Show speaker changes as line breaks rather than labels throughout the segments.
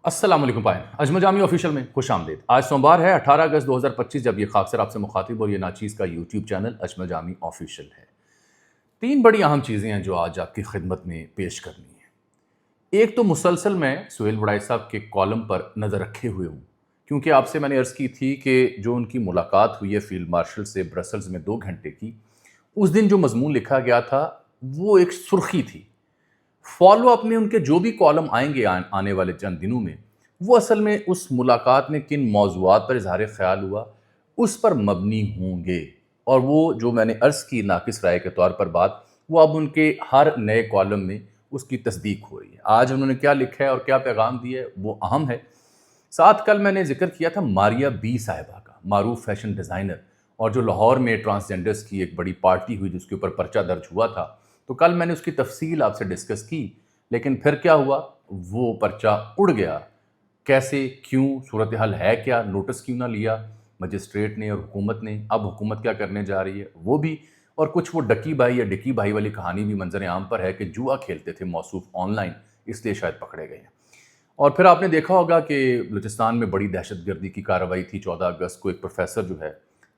السلام علیکم پائن اجمل جامی آفیشیل میں خوش آمدید۔ آج سوموار ہے 18 اگست 2025 جب یہ خاکسر آپ سے مخاطب اور یہ ناچیز کا یوٹیوب چینل اجمل جامی آفیشیل ہے۔ تین بڑی اہم چیزیں ہیں جو آج آپ کی خدمت میں پیش کرنی ہیں۔ ایک تو مسلسل میں سہیل وڑائی صاحب کے کالم پر نظر رکھے ہوئے ہوں، کیونکہ آپ سے میں نے عرض کی تھی کہ جو ان کی ملاقات ہوئی ہے فیلڈ مارشل سے برسلز میں 2 گھنٹے کی، اس دن جو مضمون لکھا گیا تھا وہ ایک سرخی تھی۔ فالو اپ میں ان کے جو بھی کالم آئیں گے آنے والے چند دنوں میں، وہ اصل میں اس ملاقات میں کن موضوعات پر اظہار خیال ہوا اس پر مبنی ہوں گے، اور وہ جو میں نے عرض کی ناقص رائے کے طور پر بات، وہ اب ان کے ہر نئے کالم میں اس کی تصدیق ہو رہی ہے۔ آج انہوں نے کیا لکھا ہے اور کیا پیغام دیا ہے وہ اہم ہے۔ ساتھ کل میں نے ذکر کیا تھا ماریا بی صاحبہ کا، معروف فیشن ڈیزائنر، اور جو لاہور میں ٹرانسجینڈرز کی ایک بڑی پارٹی ہوئی جس کے اوپر پرچہ درج ہوا تھا، تو کل میں نے اس کی تفصیل آپ سے ڈسکس کی، لیکن پھر کیا ہوا، وہ پرچہ اڑ گیا۔ کیسے، کیوں، صورتحال ہے کیا، نوٹس کیوں نہ لیا مجسٹریٹ نے اور حکومت نے، اب حکومت کیا کرنے جا رہی ہے وہ بھی، اور کچھ وہ ڈکی بھائی یا ڈکی بھائی والی کہانی بھی منظر عام پر ہے کہ جوا کھیلتے تھے موصوف آن لائن، اس لیے شاید پکڑے گئے ہیں۔ اور پھر آپ نے دیکھا ہوگا کہ بلوچستان میں بڑی دہشت گردی کی کارروائی تھی 14 اگست کو، ایک پروفیسر جو ہے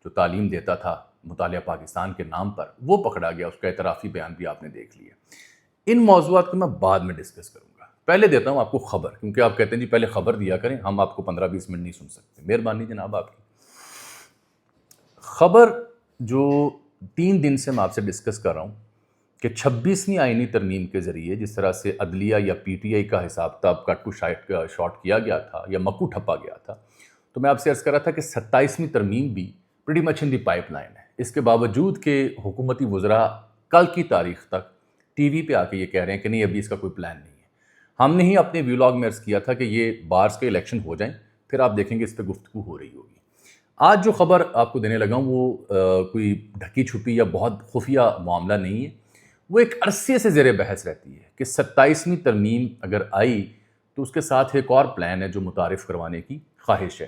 جو تعلیم دیتا تھا مطالعہ پاکستان کے نام پر، وہ پکڑا گیا، اس کا اعترافی بیان بھی آپ نے دیکھ لیا۔ ان موضوعات کو میں بعد میں ڈسکس کروں گا، پہلے دیتا ہوں آپ کو خبر، کیونکہ آپ کہتے ہیں جی پہلے خبر دیا کریں، ہم آپ کو 15-20 منٹ نہیں سن سکتے۔ مہربانی جناب آپ کی خبر جو 3 دن سے میں آپ سے ڈسکس کر رہا ہوں کہ 26ویں آئینی ترمیم کے ذریعے جس طرح سے عدلیہ یا پی ٹی آئی کا حساب کتاب کٹ ٹو شارٹ کیا گیا تھا یا مکو ٹھپا گیا تھا، تو میں آپ سے عرض کر رہا تھا کہ 27ویں ترمیم بھی پریٹی مچ ان دی پائپ لائن ہے۔ اس کے باوجود کہ حکومتی وزراء کل کی تاریخ تک ٹی وی پہ آ کے یہ کہہ رہے ہیں کہ نہیں ابھی اس کا کوئی پلان نہیں ہے۔ ہم نے ہی اپنے ویلاگ میں عرض کیا تھا کہ یہ بارس کے الیکشن ہو جائیں پھر آپ دیکھیں گے اس پہ گفتگو ہو رہی ہوگی۔ آج جو خبر آپ کو دینے لگا ہوں وہ کوئی ڈھکی چھپی یا بہت خفیہ معاملہ نہیں ہے، وہ ایک عرصے سے زیر بحث رہتی ہے کہ 27ویں ترمیم اگر آئی تو اس کے ساتھ ایک اور پلان ہے جو متعارف کروانے کی خواہش ہے۔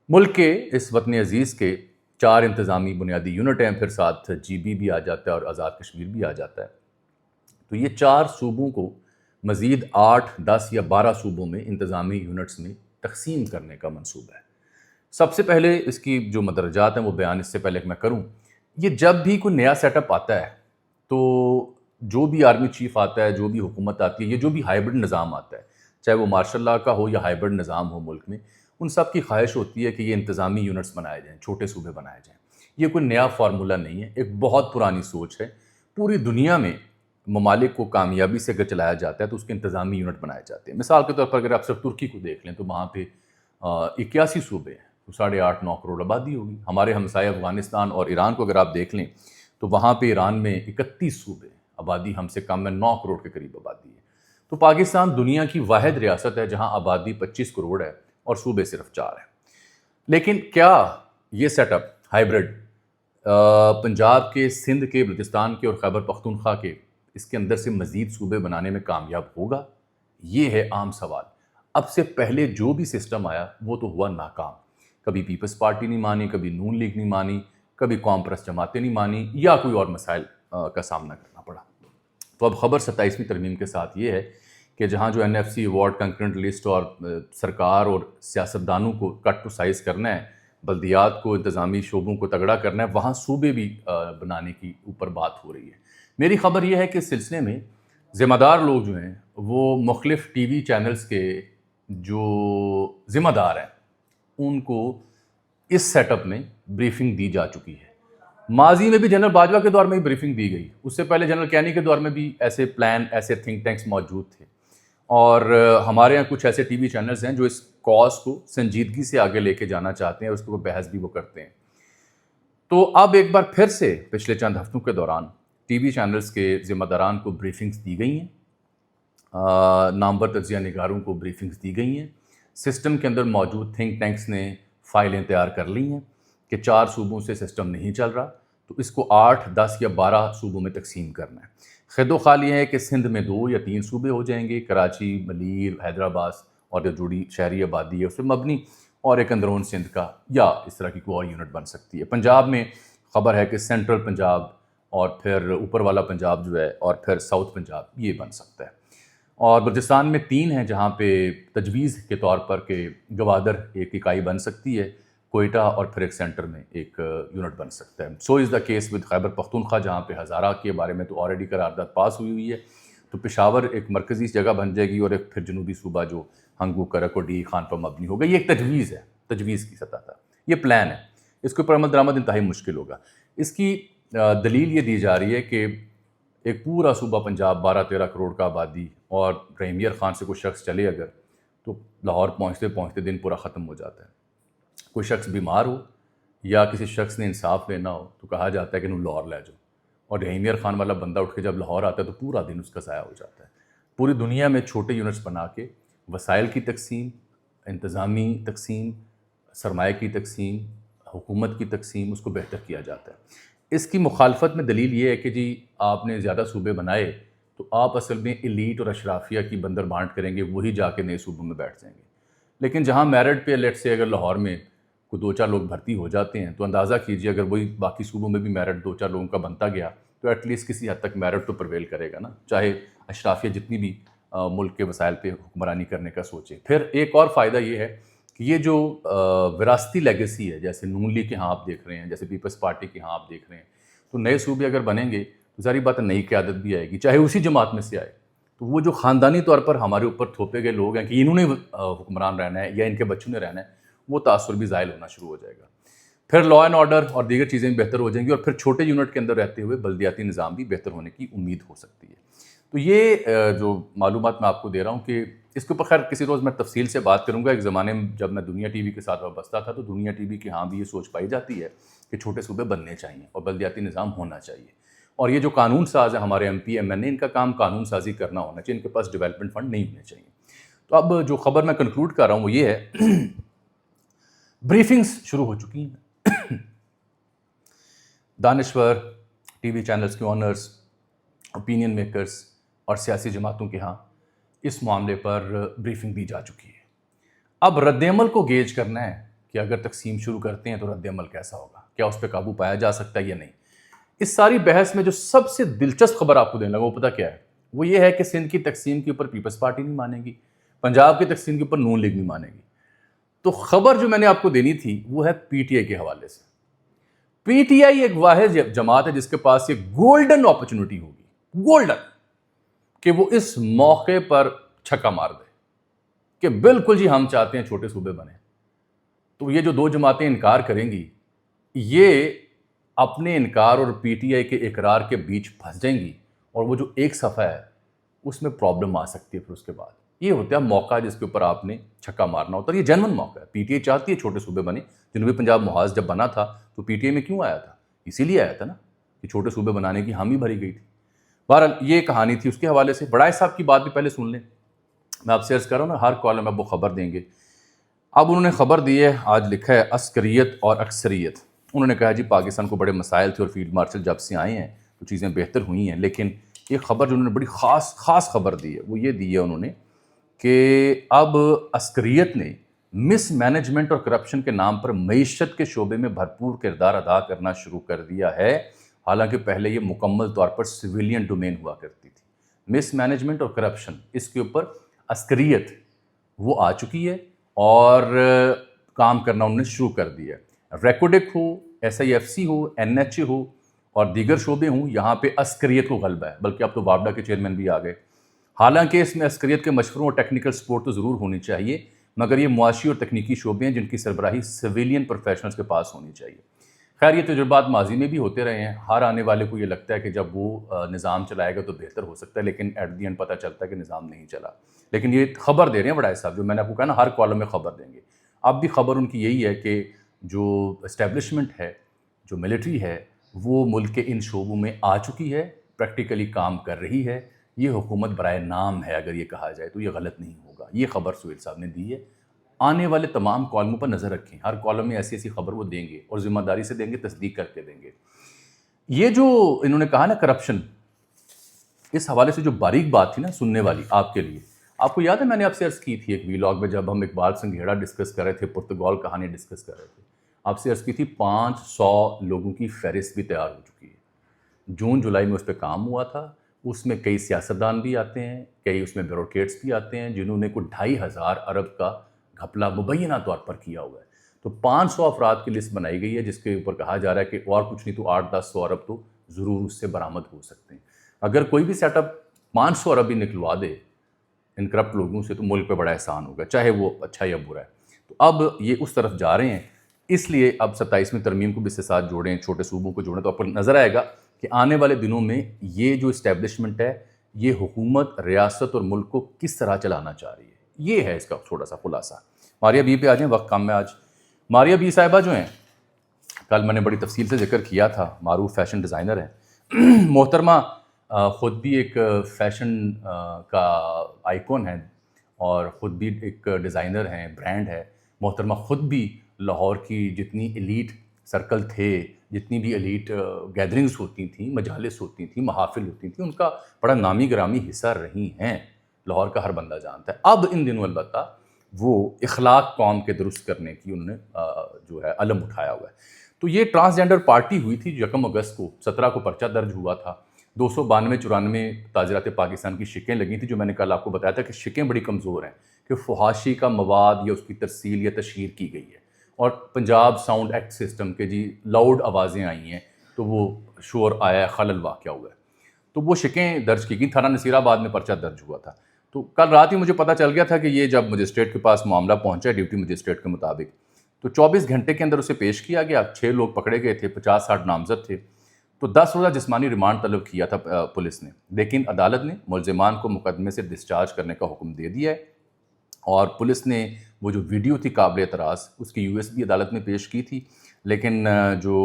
ملک کے اس وطن عزیز کے 4 انتظامی بنیادی یونٹ ہیں، پھر ساتھ جی بی بھی آ جاتا ہے اور آزاد کشمیر بھی آ جاتا ہے، تو یہ 4 صوبوں کو مزید 8، 10 یا 12 صوبوں میں انتظامی یونٹس میں تقسیم کرنے کا منصوبہ ہے۔ سب سے پہلے اس کی جو مدرجات ہیں وہ بیان اس سے پہلے کہ میں کروں، یہ جب بھی کوئی نیا سیٹ اپ آتا ہے تو جو بھی آرمی چیف آتا ہے، جو بھی حکومت آتی ہے، یہ جو بھی ہائبرڈ نظام آتا ہے، چاہے وہ مارشل لاء کا ہو یا ہائبرڈ نظام ہو ملک میں، ان سب کی خواہش ہوتی ہے کہ یہ انتظامی یونٹس بنائے جائیں، چھوٹے صوبے بنائے جائیں۔ یہ کوئی نیا فارمولہ نہیں ہے، ایک بہت پرانی سوچ ہے۔ پوری دنیا میں ممالک کو کامیابی سے اگر چلایا جاتا ہے تو اس کے انتظامی یونٹ بنائے جاتے ہیں۔ مثال کے طور پر اگر آپ صرف ترکی کو دیکھ لیں تو وہاں پہ 81 صوبے ہیں، تو 8.5-9 کروڑ آبادی ہوگی۔ ہمارے ہمسائے افغانستان اور ایران کو اگر آپ دیکھ لیں تو وہاں پہ ایران میں 31 صوبے ہیں، آبادی ہم سے کم ہے، 9 کروڑ کے قریب آبادی ہے۔ تو پاکستان دنیا کی واحد ریاست ہے جہاں آبادی 25 کروڑ ہے اور صوبے صرف 4 ہیں۔ لیکن کیا یہ سیٹ اپ ہائبرڈ پنجاب کے، سندھ کے، بلوچستان کے اور خیبر پختونخوا کے اس کے اندر سے مزید صوبے بنانے میں کامیاب ہوگا؟ یہ ہے عام سوال۔ اب سے پہلے جو بھی سسٹم آیا وہ تو ہوا ناکام، کبھی پیپلز پارٹی نہیں مانی، کبھی نون لیگ نہیں مانی، کبھی قوم پرست جماعتیں نہیں مانی، یا کوئی اور مسائل کا سامنا کرنا پڑا۔ تو اب خبر 27ویں ترمیم کے ساتھ یہ ہے کہ جہاں جو N F C award concurrent list اور سرکار اور سیاستدانوں کو کٹ ٹو سائز کرنا ہے، بلدیات کو، انتظامی شعبوں کو تگڑا کرنا ہے، وہاں صوبے بھی بنانے کی اوپر بات ہو رہی ہے۔ میری خبر یہ ہے کہ اس سلسلے میں ذمہ دار لوگ جو ہیں وہ مختلف ٹی وی چینلز کے جو ذمہ دار ہیں ان کو اس سیٹ اپ میں بریفنگ دی جا چکی ہے۔ ماضی میں بھی جنرل باجوہ کے دور میں بھی بریفنگ دی گئی، اس سے پہلے جنرل کینی کے دور میں بھی ایسے پلان، ایسے تھنک ٹینکس موجود تھے، اور ہمارے یہاں کچھ ایسے ٹی وی چینلز ہیں جو اس کاز کو سنجیدگی سے آگے لے کے جانا چاہتے ہیں اور اس کو بحث بھی وہ کرتے ہیں۔ تو اب ایک بار پھر سے پچھلے چند ہفتوں کے دوران ٹی وی چینلز کے ذمہ داران کو بریفنگز دی گئی ہیں، نامور تجزیہ نگاروں کو بریفنگز دی گئی ہیں، سسٹم کے اندر موجود تھنک ٹینکس نے فائلیں تیار کر لی ہیں کہ 4 صوبوں سے سسٹم نہیں چل رہا تو اس کو 8، 10 یا 12 صوبوں میں تقسیم کرنا ہے۔ خد و خال یہ ہے کہ سندھ میں 2 یا 3 صوبے ہو جائیں گے، کراچی، ملیر، حیدرآباد اور جو جڑی شہری آبادی ہے اس پہ مبنی، اور ایک اندرون سندھ کا یا اس طرح کی کوئی اور یونٹ بن سکتی ہے۔ پنجاب میں خبر ہے کہ سینٹرل پنجاب اور پھر اوپر والا پنجاب جو ہے اور پھر ساؤتھ پنجاب یہ بن سکتا ہے۔ اور بلوچستان میں 3 ہیں جہاں پہ تجویز کے طور پر کہ گوادر ایک اکائی بن سکتی ہے، کوئٹہ اور پھر ایک سینٹر میں ایک یونٹ بن سکتا ہے. سو از the case with Khyber Pakhtunkhwa جہاں پہ ہزارہ کے بارے میں تو آلریڈی قرارداد پاس ہوئی ہے. تو پشاور ایک مرکزی جگہ بن جائے گی اور ایک پھر جنوبی صوبہ جو ہنگو کرک اور ڈی خان پر مبنی ہوگا. یہ ایک تجویز ہے، تجویز کی سطح پر یہ پلان ہے. اس کے اوپر عمل درآمد انتہائی مشکل ہوگا. اس کی دلیل یہ دی جا رہی ہے کہ ایک پورا صوبہ پنجاب 12-13 کروڑ کا آبادی اور رحیم یار خان سے کوئی شخص چلے اگر تو لاہور پہنچتے پہنچتے دن پورا ختم ہو جاتا ہے. کوئی شخص بیمار ہو یا کسی شخص نے انصاف لینا ہو تو کہا جاتا ہے کہ انہوں لاہور لے جاؤ، اور رحیم یار خان والا بندہ اٹھ کے جب لاہور آتا ہے تو پورا دن اس کا ضائع ہو جاتا ہے. پوری دنیا میں چھوٹے یونٹس بنا کے وسائل کی تقسیم، انتظامی تقسیم، سرمایہ کی تقسیم، حکومت کی تقسیم، اس کو بہتر کیا جاتا ہے. اس کی مخالفت میں دلیل یہ ہے کہ جی آپ نے زیادہ صوبے بنائے تو آپ اصل میں ایلیٹ اور اشرافیہ کی بندر بانٹ کریں گے، وہی جا کے نئے صوبوں میں بیٹھ جائیں گے. لیکن جہاں میرٹ پہ لیٹ سے اگر لاہور میں کوئی 2-4 لوگ بھرتی ہو جاتے ہیں تو اندازہ کیجئے اگر وہی باقی صوبوں میں بھی میرٹ 2-4 لوگوں کا بنتا گیا تو ایٹ لیسٹ کسی حد تک میرٹ تو پرویل کرے گا نا، چاہے اشرافیہ جتنی بھی ملک کے وسائل پہ حکمرانی کرنے کا سوچے. پھر ایک اور فائدہ یہ ہے کہ یہ جو وراثتی لیگیسی ہے، جیسے نون لیگ کے ہاں آپ دیکھ رہے ہیں، جیسے پیپلز پارٹی کے ہاں آپ دیکھ رہے ہیں، تو نئے صوبے اگر بنیں گے تو ظاہری بات ہے نئی قیادت بھی آئے گی، چاہے اسی جماعت میں سے آئے. تو وہ جو خاندانی طور پر ہمارے اوپر تھوپے گئے لوگ ہیں کہ انہوں نے حکمران رہنا ہے یا ان کے بچوں نے رہنا ہے، وہ تاثر بھی زائل ہونا شروع ہو جائے گا. پھر لا اینڈ آرڈر اور دیگر چیزیں بھی بہتر ہو جائیں گی، اور پھر چھوٹے یونٹ کے اندر رہتے ہوئے بلدیاتی نظام بھی بہتر ہونے کی امید ہو سکتی ہے. تو یہ جو معلومات میں آپ کو دے رہا ہوں کہ اس کے اوپر خیر کسی روز میں تفصیل سے بات کروں گا. ایک زمانے میں جب میں دنیا ٹی وی کے ساتھ وابستہ تھا تو دنیا ٹی وی کے ہاں بھی یہ سوچ پائی جاتی ہے کہ چھوٹے صوبے بننے چاہیے اور بلدیاتی نظام ہونا چاہیے. اور یہ جو قانون ساز ہے ہمارے ایم پی ایم این اے، ان کا کام قانون سازی کرنا ہونا چاہیے، ان کے پاس ڈیولپمنٹ فنڈ نہیں ہونے چاہیے. تو اب جو خبر میں کنکلوڈ کر رہا ہوں وہ یہ ہے بریفنگز شروع ہو چکی ہیں. دانشور، ٹی وی چینلز کے آنرز، اوپینین میکرز اور سیاسی جماعتوں کے ہاں اس معاملے پر بریفنگ دی جا چکی ہے. اب رد عمل کو گیج کرنا ہے کہ اگر تقسیم شروع کرتے ہیں تو رد عمل کیسا ہوگا، کیا اس پہ قابو پایا جا سکتا ہے یا نہیں. اس ساری بحث میں جو سب سے دلچسپ خبر آپ کو دینے لگا وہ پتہ کیا ہے؟ وہ یہ ہے کہ سندھ کی تقسیم کے اوپر پیپلز پارٹی نہیں مانے گی، پنجاب کی تقسیم کے اوپر نون لیگ نہیں مانے گی. تو خبر جو میں نے آپ کو دینی تھی وہ ہے پی ٹی آئی کے حوالے سے. پی ٹی آئی ایک واحد جماعت ہے جس کے پاس یہ گولڈن اپرچونٹی ہوگی، گولڈن، کہ وہ اس موقع پر چھکا مار دے کہ بالکل جی ہم چاہتے ہیں چھوٹے صوبے بنے. تو یہ جو دو جماعتیں انکار کریں گی یہ اپنے انکار اور پی ٹی آئی کے اقرار کے بیچ پھنس جائیں گی، اور وہ جو ایک صفحہ ہے اس میں پرابلم آ سکتی ہے. پھر اس کے بعد یہ ہوتا ہے موقع جس کے اوپر آپ نے چھکا مارنا ہوتا ہے. یہ جینون موقع ہے. پی ٹی آئی چاہتی ہے چھوٹے صوبے بنے. جنوبی پنجاب محاذ جب بنا تھا تو پی ٹی آئی میں کیوں آیا تھا؟ اسی لیے آیا تھا نا کہ چھوٹے صوبے بنانے کی حامی بھری گئی تھی. بہرحال یہ کہانی تھی. اس کے حوالے سے بڑائے صاحب کی بات بھی پہلے سن لیں. میں آپ سے عرض کر رہا ہوں نا، ہر کالم میں وہ خبر دیں گے. اب انہوں نے خبر دی ہے، آج لکھا ہے عسکریت اور اکثریت. انہوں نے کہا جی پاکستان کو بڑے مسائل تھے اور فیلڈ مارشل جب سے آئے ہیں تو چیزیں بہتر ہوئی ہیں. لیکن ایک خبر جو انہوں نے بڑی خاص خبر دی ہے وہ یہ دی ہے انہوں نے کہ اب عسکریت نے مس مینجمنٹ اور کرپشن کے نام پر معیشت کے شعبے میں بھرپور کردار ادا کرنا شروع کر دیا ہے. حالانکہ پہلے یہ مکمل طور پر سویلین ڈومین ہوا کرتی تھی. مس مینجمنٹ اور کرپشن، اس کے اوپر عسکریت وہ آ چکی ہے اور کام کرنا انہوں نے شروع کر دیا ہے. ریکوڈک ہو، ایس آئی ایف سی ہو، این ایچ اے ہو اور دیگر شعبے ہوں، یہاں پہ عسکریت کو غلبہ ہے. بلکہ اب تو وابڈا کے چیئرمین بھی آ گئے. حالانکہ اس میں عسکریت کے مشوروں اور ٹیکنیکل سپورٹ تو ضرور ہونی چاہیے، مگر یہ معاشی اور تکنیکی شعبے ہیں جن کی سربراہی سویلین پروفیشنلز کے پاس ہونی چاہیے. خیر یہ تجربات ماضی میں بھی ہوتے رہے ہیں. ہر آنے والے کو یہ لگتا ہے کہ جب وہ نظام چلائے گا تو بہتر ہو سکتا ہے، لیکن ایٹ دی اینڈ پتہ چلتا ہے کہ نظام نہیں چلا. لیکن یہ خبر دے رہے ہیں بڑائے صاحب، جو میں نے آپ کو کہا نا ہر کالم میں خبر دیں گے. اب بھی خبر ان کی یہی ہے کہ جو اسٹیبلشمنٹ ہے، جو ملٹری ہے، وہ ملک کے ان شعبوں میں آ چکی ہے، پریکٹیکلی کام کر رہی ہے. یہ حکومت برائے نام ہے اگر یہ کہا جائے تو یہ غلط نہیں ہوگا. یہ خبر سہیل صاحب نے دی ہے. آنے والے تمام کالموں پر نظر رکھیں. ہر کالم میں ایسی خبر وہ دیں گے اور ذمہ داری سے دیں گے، تصدیق کر کے دیں گے. یہ جو انہوں نے کہا نا کرپشن، اس حوالے سے جو باریک بات تھی نا سننے والی آپ کے لیے، آپ کو یاد ہے میں نے آپ سے عرض کی تھی ایک ویلاگ میں جب ہم اقبال سنگھیڑا ڈسکس کر رہے تھے، پرتگال کہانی ڈسکس کر رہے تھے، آپ سے عرض کی تھی 500 لوگوں کی فہرست بھی تیار ہو چکی ہے. جون جولائی میں اس پہ کام ہوا تھا. اس میں کئی سیاستدان بھی آتے ہیں، کئی اس میں بیوروکریٹس بھی آتے ہیں جنہوں نے کوئی 2,500 ارب کا گھپلا مبینہ طور پر کیا ہوا ہے۔ تو 500 افراد کی لسٹ بنائی گئی ہے جس کے اوپر کہا جا رہا ہے کہ اور کچھ نہیں تو 8-10 ارب تو ضرور اس سے برآمد ہو سکتے ہیں۔ اگر کوئی بھی سیٹ اپ 500 ارب بھی نکلوا دے ان کرپٹ لوگوں سے تو ملک پہ بڑا احسان ہوگا، چاہے وہ اچھا یا برا ہے۔ تو اب یہ اس طرف جا رہے ہیں، اس لیے اب 27ویں ترمیم کو بھی اس کے ساتھ جوڑیں، چھوٹے صوبوں کو جوڑیں، تو آپ کو نظر آئے گا کہ آنے والے دنوں میں یہ جو اسٹیبلشمنٹ ہے یہ حکومت، ریاست اور ملک کو کس طرح چلانا چاہ رہی ہے، یہ ہے اس کا چھوٹا سا خلاصہ۔ ماریہ بی پہ آ جائیں، وقت کم میں آج۔ ماریہ بی صاحبہ جو ہیں، کل میں نے بڑی تفصیل سے ذکر کیا تھا، معروف فیشن ڈیزائنر ہیں محترمہ، خود بھی ایک فیشن کا آئیکن ہیں اور خود بھی ایک ڈیزائنر ہیں، برانڈ ہے محترمہ، خود بھی لاہور کی جتنی ایلیٹ سرکل تھے، جتنی بھی ایلیٹ گیدرنگز ہوتی تھیں، مجالس ہوتی تھیں، محافل ہوتی تھیں، ان کا بڑا نامی گرامی حصہ رہی ہیں، لاہور کا ہر بندہ جانتا ہے۔ اب ان دنوں البتہ وہ اخلاق قوم کے درست کرنے کی انہوں نے جو ہے علم اٹھایا ہوا ہے۔ تو یہ ٹرانسجینڈر پارٹی ہوئی تھی 1 اگست کو، 17 کو پرچہ درج ہوا تھا، 292-94 تعزیرات پاکستان کی شکیں لگی تھیں، جو میں نے کل آپ کو بتایا تھا کہ شکیں بڑی کمزور ہیں، کہ فحاشی کا مواد یا اس کی ترسیل یا تشہیر کی گئی ہے، اور پنجاب ساؤنڈ ایکٹ سسٹم کے جی لاؤڈ آوازیں آئی ہیں تو وہ شور آیا ہے، خلل واقع ہوا ہے، تو وہ شکیں درج کی گئیں، تھانہ نصیر آباد میں پرچہ درج ہوا تھا۔ تو کل رات ہی مجھے پتہ چل گیا تھا کہ یہ جب مجسٹریٹ کے پاس معاملہ پہنچا ڈیوٹی مجسٹریٹ کے مطابق، تو 24 گھنٹے کے اندر اسے پیش کیا گیا، 6 لوگ پکڑے گئے تھے، 50-60 نامزد تھے، تو 10 روزہ جسمانی ریمانڈ طلب کیا تھا پولیس نے، لیکن عدالت نے ملزمان کو مقدمے سے ڈسچارج کرنے کا حکم دے دیا ہے، اور پولیس نے وہ جو ویڈیو تھی قابل اعتراض اس کی USB عدالت میں پیش کی تھی، لیکن جو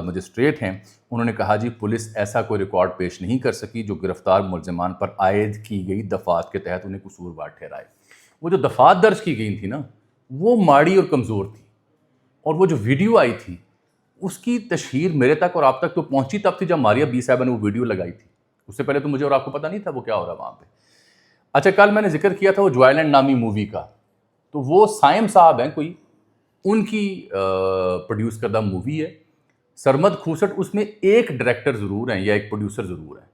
مجسٹریٹ ہیں انہوں نے کہا جی پولیس ایسا کوئی ریکارڈ پیش نہیں کر سکی جو گرفتار ملزمان پر عائد کی گئی دفعات کے تحت انہیں قصوروار ٹھہرائے۔ وہ جو دفعات درج کی گئی تھی نا وہ ماڑی اور کمزور تھی، اور وہ جو ویڈیو آئی تھی اس کی تشہیر میرے تک اور آپ تک تو پہنچی تب تھی جب ماریہ بی صاحبہ نے وہ ویڈیو لگائی تھی، اس سے پہلے تو مجھے اور آپ کو پتہ نہیں تھا وہ کیا ہو رہا وہاں پہ۔ اچھا، کل میں نے ذکر کیا تھا وہ جوائلینڈ نامی مووی کا، تو وہ سائم صاحب ہیں کوئی، ان کی پروڈیوس کردہ مووی ہے، سرمد کھوسٹ اس میں ایک ڈائریکٹر ضرور ہیں یا ایک پروڈیوسر ضرور ہیں،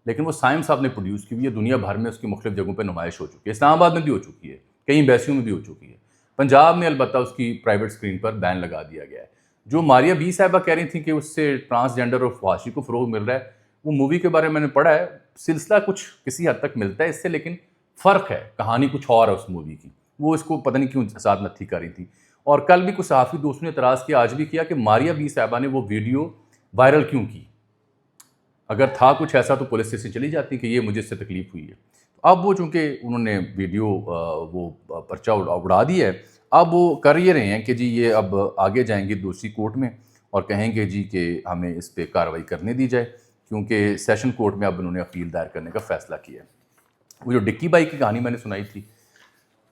لیکن وہ سائم صاحب نے پروڈیوس کی ہوئی ہے، دنیا بھر میں اس کی مختلف جگہوں پہ نمائش ہو چکی ہے، اسلام آباد میں بھی ہو چکی ہے، کئی ایمبیسیوں میں بھی ہو چکی ہے، پنجاب میں البتہ اس کی پرائیویٹ اسکرین پر بین لگا دیا گیا ہے۔ جو ماریہ بی صاحبہ کہہ رہی تھیں کہ اس سے ٹرانسجینڈر اور فحاشی کو فروغ مل رہا ہے، وہ مووی کے بارے میں نے پڑھا ہے، سلسلہ کچھ کسی حد تک ملتا ہے اس سے، لیکن فرق ہے، کہانی کچھ اور ہے اس مووی کی، وہ اس کو پتہ نہیں کیوں ساتھ نتھی کر رہی تھی۔ اور کل بھی کچھ صحافی دوستوں نے اعتراض کیا، آج بھی کیا، کہ ماریہ بی صاحبہ نے وہ ویڈیو وائرل کیوں کی، اگر تھا کچھ ایسا تو پولیس اسٹیشن چلی جاتی کہ یہ مجھے اس سے تکلیف ہوئی ہے۔ اب وہ چونکہ انہوں نے ویڈیو وہ پرچہ اڑا دیا ہے، اب وہ کر یہ رہے ہیں کہ جی یہ اب آگے جائیں گے دوسری کورٹ میں اور کہیں گے جی کہ ہمیں اس پہ کارروائی کرنے دی جائے، کیونکہ سیشن کورٹ میں اب انہوں نے اپیل دائر کرنے کا فیصلہ کیا ہے۔ وہ جو ڈکی بائی کی کہانی میں نے سنائی تھی،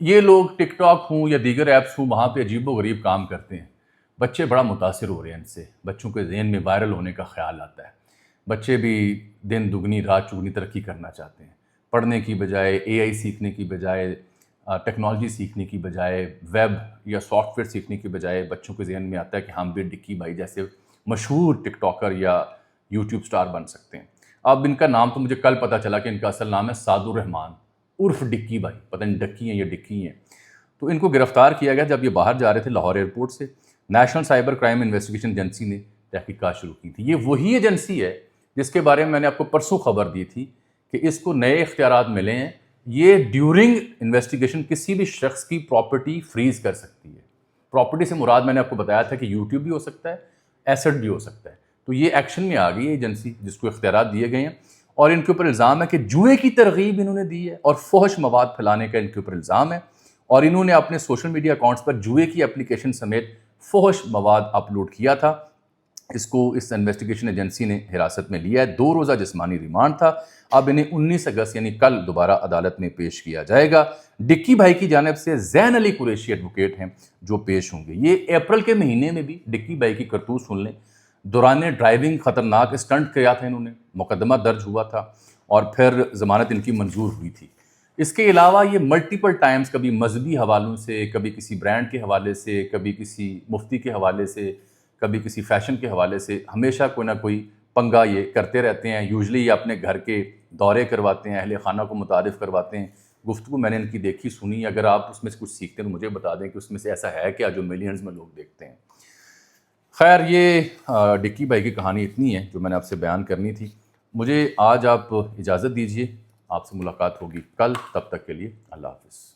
یہ لوگ ٹک ٹاک ہوں یا دیگر ایپس ہوں وہاں پہ عجیب و غریب کام کرتے ہیں، بچے بڑا متاثر ہو رہے ہیں ان سے، بچوں کے ذہن میں وائرل ہونے کا خیال آتا ہے، بچے بھی دن دگنی رات چگنی ترقی کرنا چاہتے ہیں، پڑھنے کی بجائے AI سیکھنے کی بجائے، ٹیکنالوجی سیکھنے کی بجائے، ویب یا سافٹ ویئر سیکھنے کی بجائے بچوں کے ذہن میں آتا ہے کہ ہم بھی ڈکی بھائی جیسے مشہور ٹک ٹاکر یا یوٹیوب سٹار بن سکتے ہیں۔ اب ان کا نام تو مجھے کل پتہ چلا کہ ان کا اصل نام ہے سعد الرحمان عرف ڈکی بھائی، پتہ نہیں ڈکی ہیں یا ڈکی ہیں۔ تو ان کو گرفتار کیا گیا جب یہ باہر جا رہے تھے لاہور ایئرپورٹ سے، national cyber crime investigation agency نے تحقیقات شروع کی تھی۔ یہ وہی ایجنسی ہے جس کے بارے میں میں نے آپ کو پرسوں خبر دی تھی کہ اس کو نئے اختیارات ملے ہیں، یہ ڈیورنگ انویسٹیگیشن کسی بھی شخص کی پراپرٹی فریز کر سکتی ہے۔ پراپرٹی سے مراد میں نے آپ کو بتایا تھا کہ یوٹیوب بھی ہو سکتا ہے، ایسٹ بھی ہو سکتا ہے، تو یہ ایکشن میں آ گئی ہے ایجنسی جس کو اختیارات دیے گئے ہیں، اور ان کے اوپر الزام ہے کہ جوئے کی ترغیب انہوں نے دی ہے اور فحش مواد پھیلانے کا ان کے اوپر الزام ہے، اور انہوں نے اپنے سوشل میڈیا اکاؤنٹس پر جوئے کی اپلیکیشن سمیت فحش مواد اپلوڈ کیا تھا۔ اس کو اس انویسٹیگیشن ایجنسی نے حراست میں لیا ہے، 2 روزہ جسمانی ریمانڈ تھا، اب انہیں 19 اگست یعنی کل دوبارہ عدالت میں پیش کیا جائے گا۔ ڈکی بھائی کی جانب سے زین علی قریشی ایڈوکیٹ ہیں جو پیش ہوں گے۔ یہ اپریل کے مہینے میں بھی ڈکی بھائی کی کرتوت سن لیں، دوران ڈرائیونگ خطرناک اسٹنٹ کیا تھا انہوں نے، مقدمہ درج ہوا تھا اور پھر ضمانت ان کی منظور ہوئی تھی۔ اس کے علاوہ یہ ملٹیپل ٹائمز کبھی مذہبی حوالوں سے، کبھی کسی برانڈ کے حوالے سے، کبھی کسی مفتی کے حوالے سے، کبھی کسی فیشن کے حوالے سے، ہمیشہ کوئی نہ کوئی پنگا یہ کرتے رہتے ہیں۔ یوزلی یہ اپنے گھر کے دورے کرواتے ہیں، اہل خانہ کو متعارف کرواتے ہیں. گفتگو میں نے ان کی دیکھی سنی. اگر آپ اس میں سے کچھ سیکھتے ہیں تو مجھے بتا دیں کہ اس میں سے ایسا ہے کیا جو ملینز میں لوگ دیکھتے ہیں. خیر، یہ ڈکی بھائی کی کہانی اتنی ہے جو میں نے آپ سے بیان کرنی تھی. مجھے آج آپ اجازت دیجیے، آپ سے ملاقات ہوگی کل. تب تک کے لیے اللہ حافظ.